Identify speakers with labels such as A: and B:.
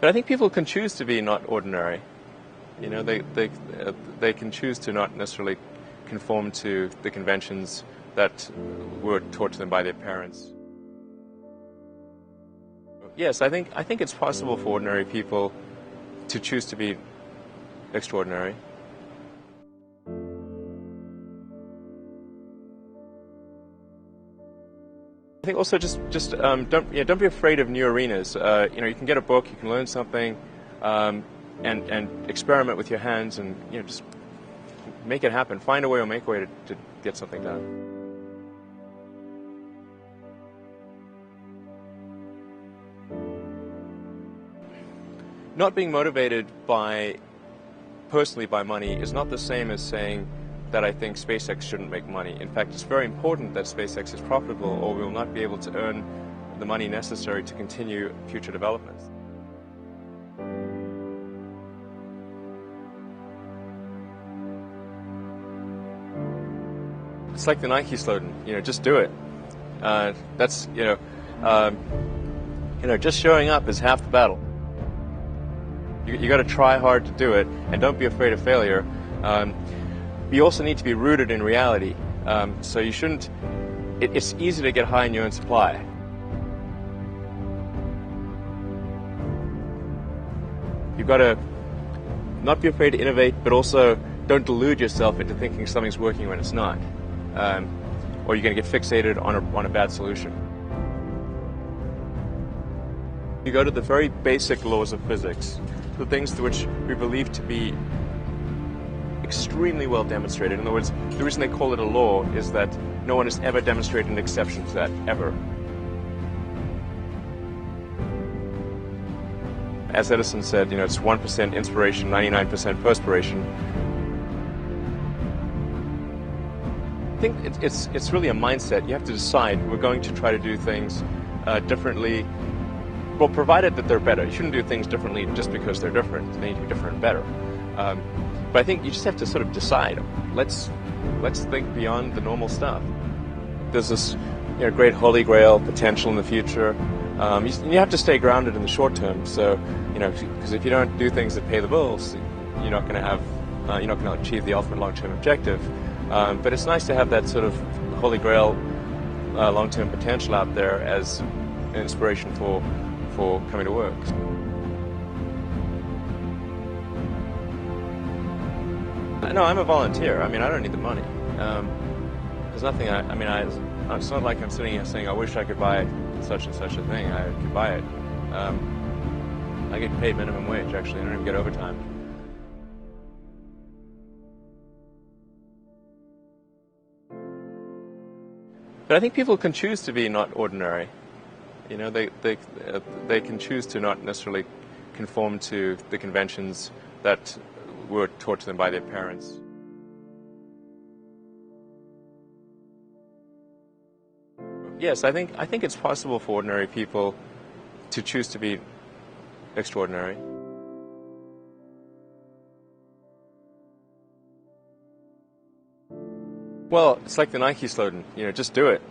A: But I think people can choose to be not ordinary. You know, they can choose to not necessarily conform to the conventions that were taught to them by their parents. Yes, I think it's possible for ordinary people to choose to be extraordinary. I think also just don't be afraid of new arenas. You can get a book, you can learn something, and experiment with your hands, and just make it happen. Find a way or make a way to get something done. Not being motivated personally by money is not the same as saying that I think SpaceX shouldn't make money. In fact, it's very important that SpaceX is profitable, or we will not be able to earn the money necessary to continue future developments. It's like the Nike slogan, just do it. That's just showing up is half the battle. You got to try hard to do it, and don't be afraid of failure. You also need to be rooted in reality. So you shouldn't. It's easy to get high in your own supply. You've got to not be afraid to innovate, but also don't delude yourself into thinking something's working when it's not, or you're going to get fixated on a bad solution. You go to the very basic laws of physics, the things which we believe to be extremely well demonstrated. In other words, the reason they call it a law is that no one has ever demonstrated an exception to that, ever. As Edison said, it's 1% inspiration, 99% perspiration. I think it's really a mindset. You have to decide, we're going to try to do things differently. Well, provided that they're better. You shouldn't do things differently just because they're different. They need to be different and better. But I think you just have to sort of decide. Let's think beyond the normal stuff. There's this great holy grail potential in the future. You have to stay grounded in the short term. So because if you don't do things that pay the bills, you're not going to achieve the ultimate long-term objective. But it's nice to have that sort of holy grail long-term potential out there as an inspiration for coming to work. No, I'm a volunteer. I don't need the money. There's nothing. It's not like I'm sitting here saying I wish I could buy such and such a thing. I could buy it. I get paid minimum wage. Actually, I don't even get overtime. But I think people can choose to be not ordinary. They can choose to not necessarily conform to the conventions that were taught to them by their parents. Yes, I think it's possible for ordinary people to choose to be extraordinary. Well, it's like the Nike slogan, just do it.